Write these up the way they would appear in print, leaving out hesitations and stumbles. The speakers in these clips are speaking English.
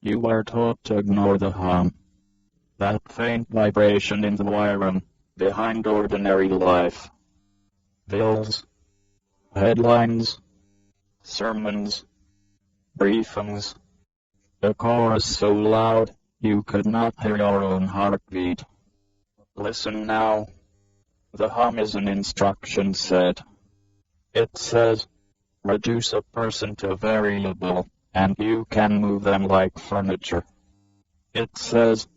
You were taught to ignore the hum. That faint vibration in the wiring behind ordinary life. Bills, headlines, sermons, briefings. The chorus so loud you could not hear your own heartbeat. Listen now. The hum is an instruction set. It says, reduce a person to variable, and you can move them like furniture. It says,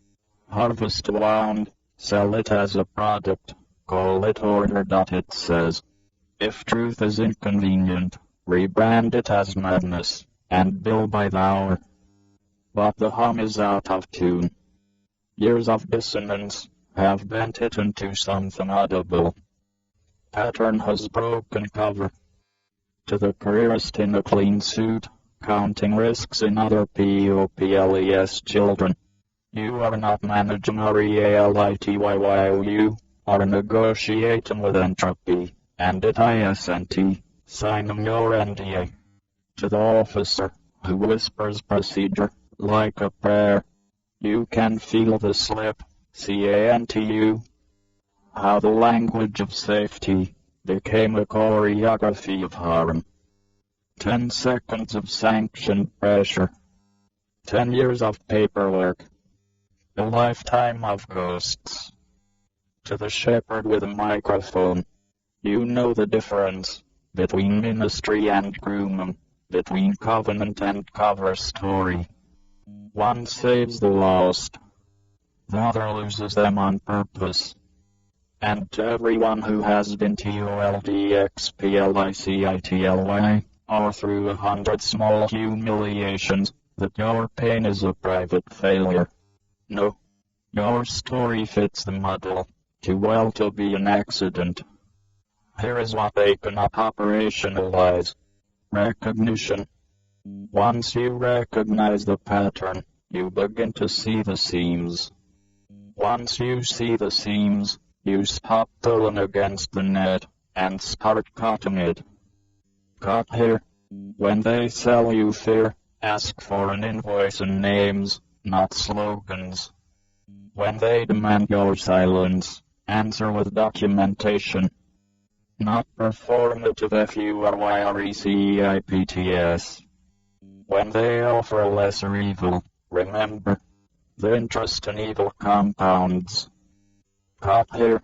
harvest wound, sell it as a product, call it order. It says, if truth is inconvenient, rebrand it as madness, and bill by the hour. But the hum is out of tune. Years of dissonance have bent it into something audible. Pattern has broken cover. To the careerist in a clean suit, counting risks in other POPLES children. You are not managing REALITY while you are negotiating with entropy, and at ISNT, signing your NDA. To the officer who whispers procedure like a prayer, you can feel the slip, CANTU. How the language of safety became a choreography of harm. 10 seconds of sanctioned pressure. 10 years of paperwork. A lifetime of ghosts. To the shepherd with a microphone, you know the difference between ministry and grooming, between covenant and cover story. One saves the lost, the other loses them on purpose. And to everyone who has been TOLDXPLICITLY, or through 100 small humiliations, that your pain is a private failure. No, your story fits the model, too well to be an accident. Here is what they cannot operationalize. Recognition. Once you recognize the pattern, you begin to see the seams. Once you see the seams, you stop pulling against the net and start cutting it. Cut here. When they sell you fear, ask for an invoice and names, not slogans. When they demand your silence, answer with documentation. Not performative FURYRECEIPTS. When they offer a lesser evil, remember, the interest in evil compounds. Cut here.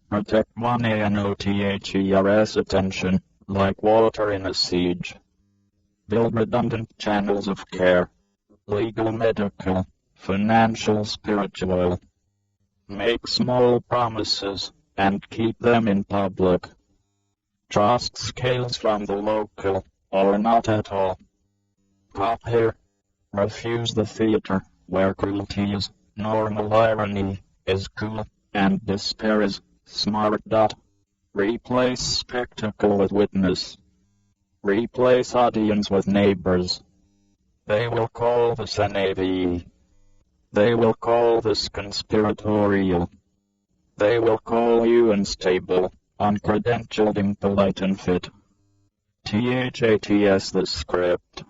Protect one ANOTHERS attention, like water in a siege. Build redundant channels of care. Legal, medical, financial, spiritual. Make small promises, and keep them in public. Trust scales from the local, or not at all. Cut here. Refuse the theater, where cruelty is normal, irony is cool, and despair is smart. Replace spectacle with witness. Replace audience with neighbors. They will call this NAVE. They will call this conspiratorial. They will call you unstable, uncredentialed, impolite, and fit. THATS the script.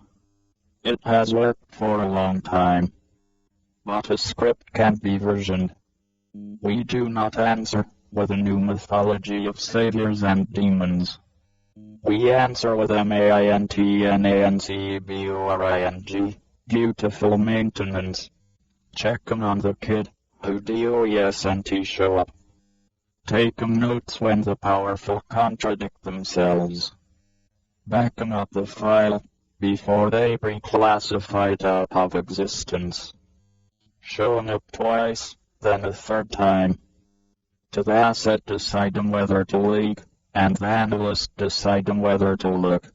It has worked for a long time. But a script can't be versioned. We do not answer with a new mythology of saviors and demons. We answer with MAINTENANCEBORING, dutiful maintenance. Check 'em on the kid, who DOESNT show up. Take 'em notes when the powerful contradict themselves. Back 'em up the file, before they bring classified out of existence. Show 'em up twice, then a third time. To the asset decide 'em whether to leak, and the analyst decide 'em whether to look.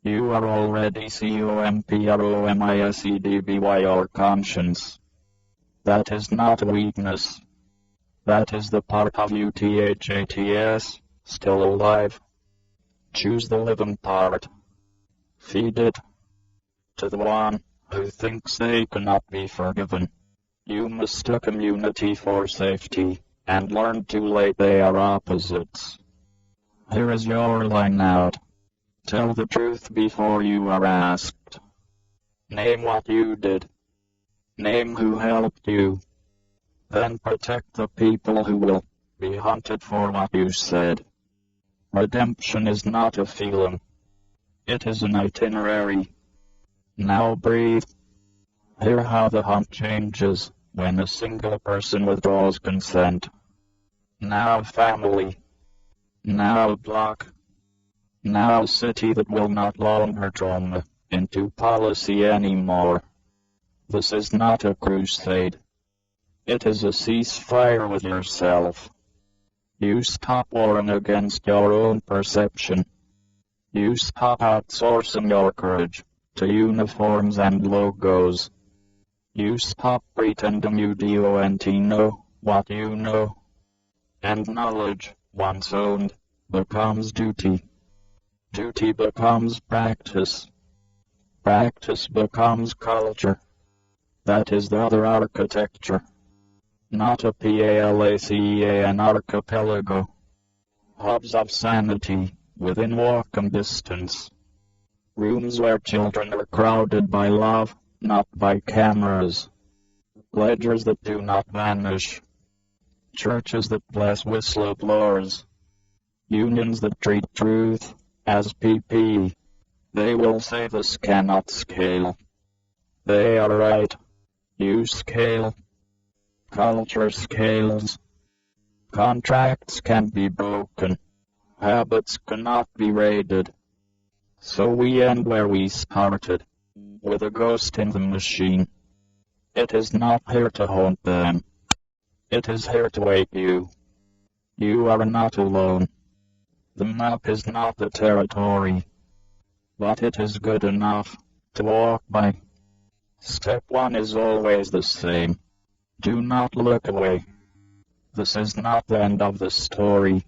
You are already COMPROMISEDBY or conscience. That is not a weakness. That is the part of you THATS, still alive. Choose the living part. Feed it. To the one who thinks they cannot be forgiven, you mistook immunity for safety, and learn too late they are opposites. Here is your line out. Tell the truth before you are asked. Name what you did. Name who helped you. Then protect the people who will be hunted for what you said. Redemption is not a feeling. It is an itinerary. Now breathe. Hear how the hunt changes when a single person withdraws consent. Now family. Now block. Now city that will not longer trauma into policy anymore. This is not a crusade. It is a ceasefire with yourself. You stop warring against your own perception. You stop outsourcing your courage to uniforms and logos. You stop pretending you don't know what you know. And knowledge, once owned, becomes duty. Duty becomes practice. Practice becomes culture. That is the other architecture. Not a PALACEAN archipelago. Hubs of sanity within walking distance. Rooms where children are crowded by love, not by cameras. Ledgers that do not vanish. Churches that bless whistleblowers. Unions that treat truth as PP. They will say this cannot scale. They are right. You scale. Culture scales. Contracts can be broken. Habits cannot be raided. So we end where we started, with a ghost in the machine. It is not here to haunt them. It is here to wake you. You are not alone. The map is not the territory, but it is good enough to walk by. Step 1 is always the same. Do not look away. This is not the end of the story.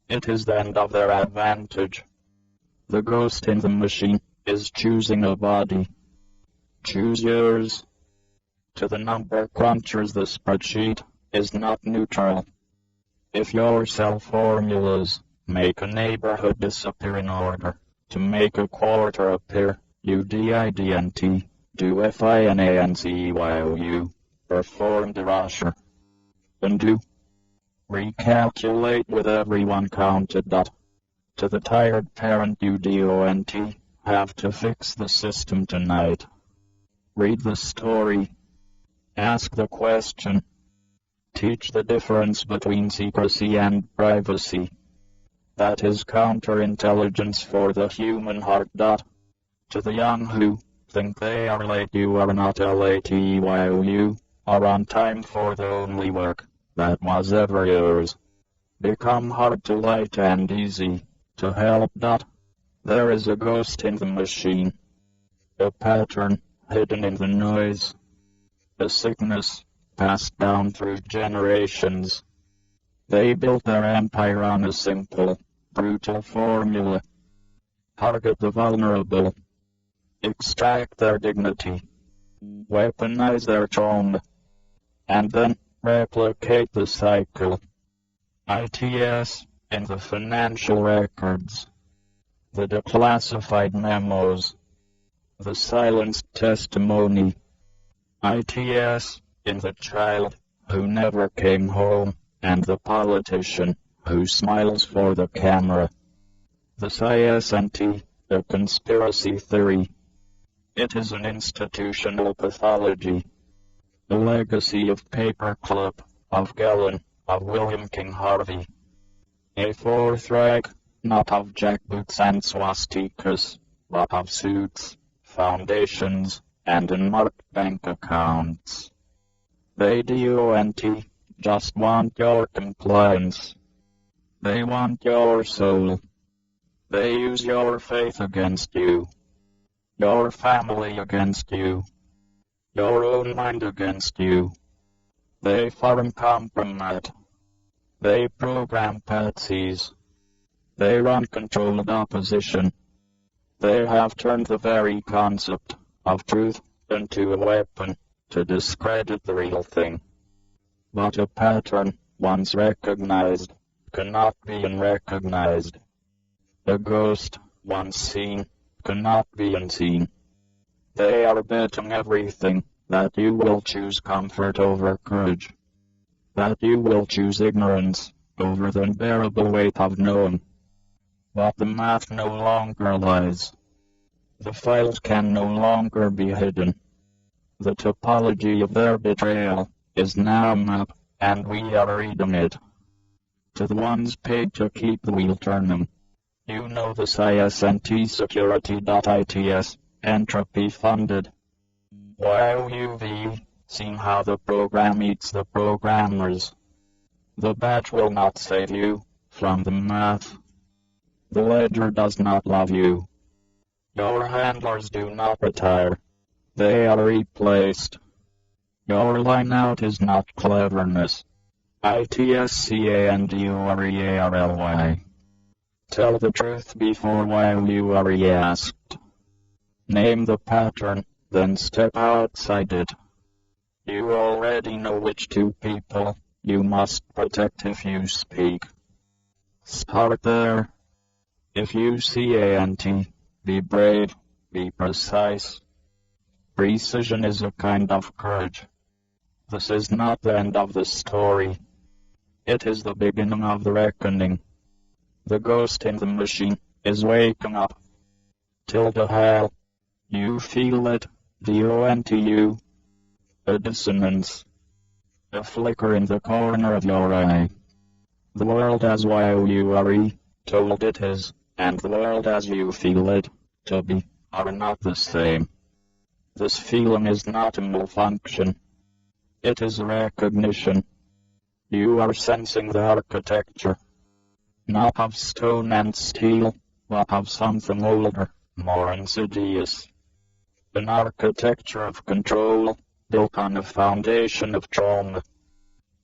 It is the end of their advantage. The ghost in the machine is choosing a body. Choose yours. To the number crunchers, the spreadsheet is not neutral. If your cell formulas make a neighborhood disappear in order to make a quarter appear, you DIDNT, do FINANCEYOU, perform the rasher. Undo. Recalculate with everyone counted that. To the tired parent you DONT, have to fix the system tonight. Read the story. Ask the question. Teach the difference between secrecy and privacy. That is counterintelligence for the human heart. To the young who think they are late, you are not late while you are on time for the only work that was ever yours. Become hard to light and easy to help. There is a ghost in the machine, a pattern hidden in the noise, a sickness passed down through generations. They built their empire on a simple, brutal formula. Target the vulnerable, extract their dignity, weaponize their trauma, and then replicate the cycle. ITS in the financial records, the declassified memos, the silenced testimony. ITS in the child who never came home and the politician who smiles for the camera. The CSNT, a conspiracy theory. It is an institutional pathology. The legacy of Paperclip, of Gellin, of William King Harvey. A fourth Reich, not of jackboots and swastikas, but of suits, foundations, and unmarked bank accounts. They DONT just want your compliance. They want your soul. They use your faith against you, your family against you, your own mind against you. They foreign compromise. They program patsies. They run controlled opposition. They have turned the very concept of truth into a weapon to discredit the real thing. But a pattern, once recognized, cannot be unrecognized. A ghost, once seen, cannot be unseen. They are betting everything that you will choose comfort over courage, that you will choose ignorance over the unbearable weight of knowing. But the math no longer lies. The files can no longer be hidden. The topology of their betrayal is now mapped, and we are reading it. To the ones paid to keep the wheel turning. You know the CSNT security.its, entropy funded. YOUV, seen how the program eats the programmers. The badge will not save you from the math. The ledger does not love you. Your handlers do not retire. They are replaced. Your line out is not cleverness. ITSCANDOREARLY. Tell the truth before while you are asked. Name the pattern, then step outside it. You already know which two people you must protect if you speak. Start there. If you see ANT, be brave, be precise. Precision is a kind of courage. This is not the end of the story. It is the beginning of the reckoning. The ghost in the machine is waking up. Till the HAL. You feel it, DONTU. A dissonance. A flicker in the corner of your eye. The world as YOURE told it is, and the world as you feel it to be, are not the same. This feeling is not a malfunction. It is recognition. You are sensing the architecture, not of stone and steel, but of something older, more insidious. An architecture of control, built on a foundation of trauma.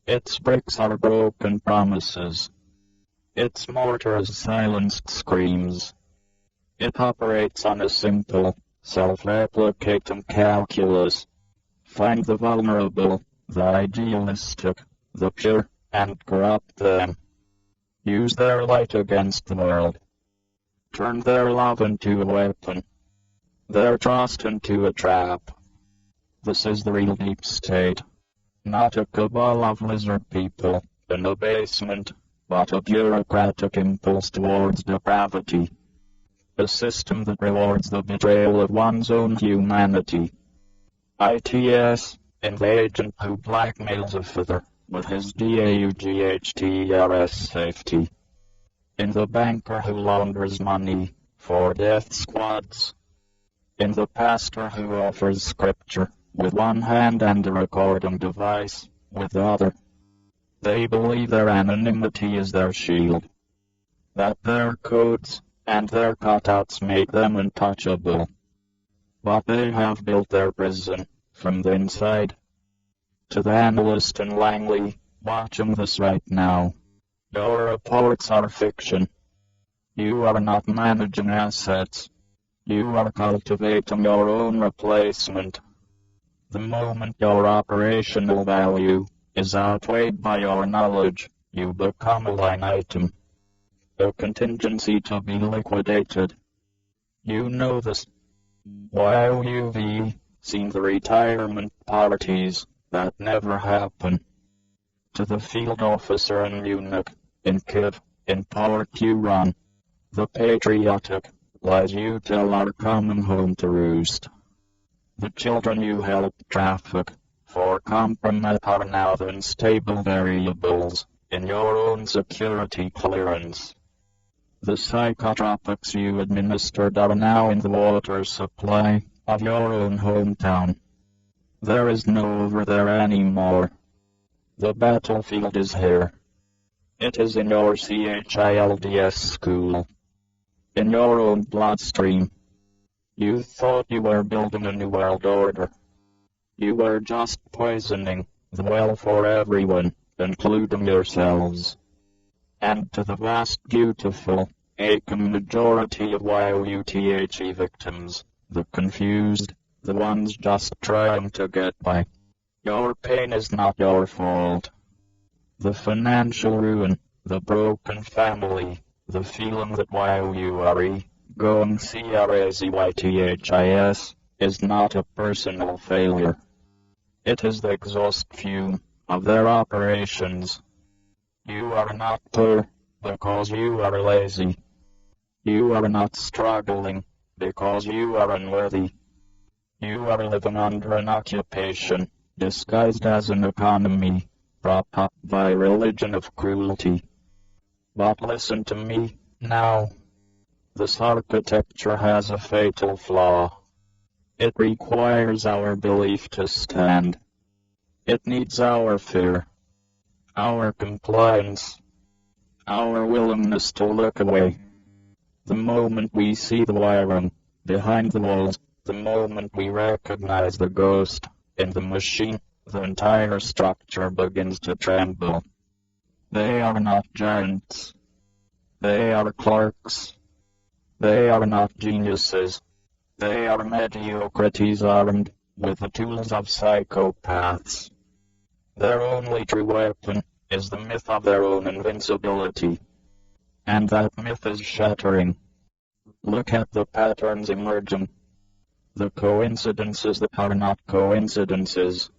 Its bricks are broken promises. Its mortar is silenced screams. It operates on a simple, self-replicating calculus. Find the vulnerable, the idealistic, the pure, and corrupt them. Use their light against the world. Turn their love into a weapon. Their trust into a trap. This is the real deep state. Not a cabal of lizard people in a basement, but a bureaucratic impulse towards depravity. A system that rewards the betrayal of one's own humanity. ITS, in the agent who blackmails a feather with his DAUGHTERS safety. In the banker who launders money for death squads. In the pastor who offers scripture with one hand and a recording device with the other. They believe their anonymity is their shield. That their codes and their cutouts make them untouchable. But they have built their prison from the inside. To the analyst in Langley, watching this right now, your reports are fiction. You are not managing assets. You are cultivating your own replacement. The moment your operational value is outweighed by your knowledge, you become a line item. A contingency to be liquidated. You know this. While you've seen the retirement parties that never happen. To the field officer in Munich, in Kiev, in PortHuron, the patriotic lies you tell are coming home to roost. The children you help traffic for compromise are now the unstable variables in your own security clearance. The psychotropics you administered are now in the water supply of your own hometown. There is no over there anymore. The battlefield is here. It is in your CHILDS school. In your own bloodstream. You thought you were building a new world order. You were just poisoning the well for everyone, including yourselves. And to the vast, beautiful, aching majority of YOUTHE victims, the confused, the ones just trying to get by, your pain is not your fault. The financial ruin, the broken family, the feeling that YOURE, going CRAZYTHIS, is not a personal failure. It is the exhaust fume of their operations. You are not poor because you are lazy. You are not struggling because you are unworthy. You are living under an occupation disguised as an economy, brought up by a religion of cruelty. But listen to me now. This architecture has a fatal flaw. It requires our belief to stand. It needs our fear, our compliance, our willingness to look away. The moment we see the wiring behind the walls, the moment we recognize the ghost in the machine, the entire structure begins to tremble. They are not giants. They are clerks. They are not geniuses. They are mediocrities armed with the tools of psychopaths. Their only true weapon is the myth of their own invincibility. And that myth is shattering. Look at the patterns emerging. The coincidences that are not coincidences.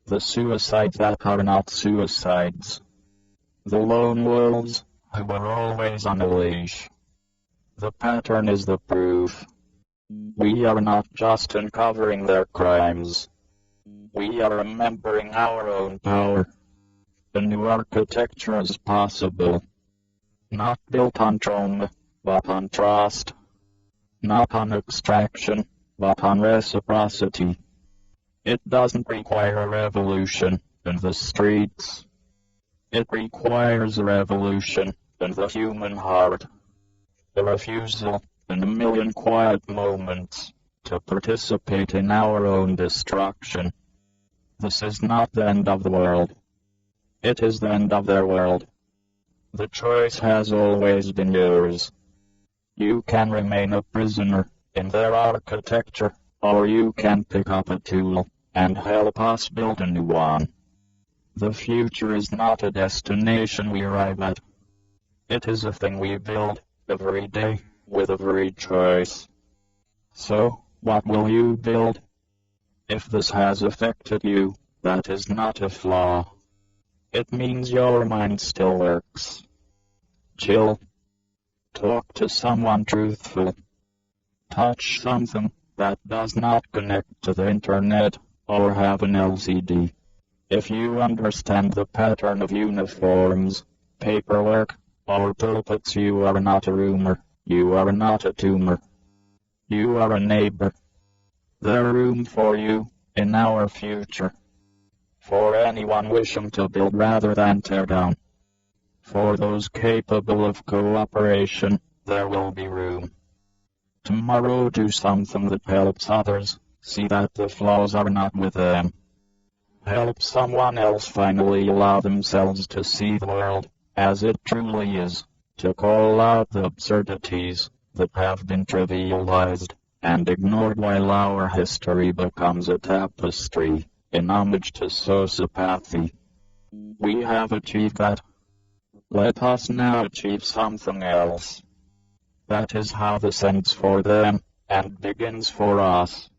The suicides that are not suicides. The lone wolves who are always on a leash. The pattern is the proof. We are not just uncovering their crimes. We are remembering our own power. A new architecture is possible. Not built on trauma, but on trust. Not on extraction, but on reciprocity. It doesn't require a revolution in the streets. It requires a revolution in the human heart. A refusal in a million quiet moments to participate in our own destruction. This is not the end of the world. It is the end of their world. The choice has always been yours. You can remain a prisoner in their architecture, or you can pick up a tool and help us build a new one. The future is not a destination we arrive at. It is a thing we build every day with every choice. So, what will you build? If this has affected you, that is not a flaw. It means your mind still works. Chill. Talk to someone truthful. Touch something that does not connect to the internet or have an LCD. If you understand the pattern of uniforms, paperwork, or pulpits, you are not a rumor. You are not a tumor. You are a neighbor. There's room for you in our future. For anyone wishing to build rather than tear down. For those capable of cooperation, there will be room. Tomorrow do something that helps others see that the flaws are not with them. Help someone else finally allow themselves to see the world as it truly is, to call out the absurdities that have been trivialized and ignored while our history becomes a tapestry in homage to sociopathy. We have achieved that. Let us now achieve something else. That is how this ends for them and begins for us.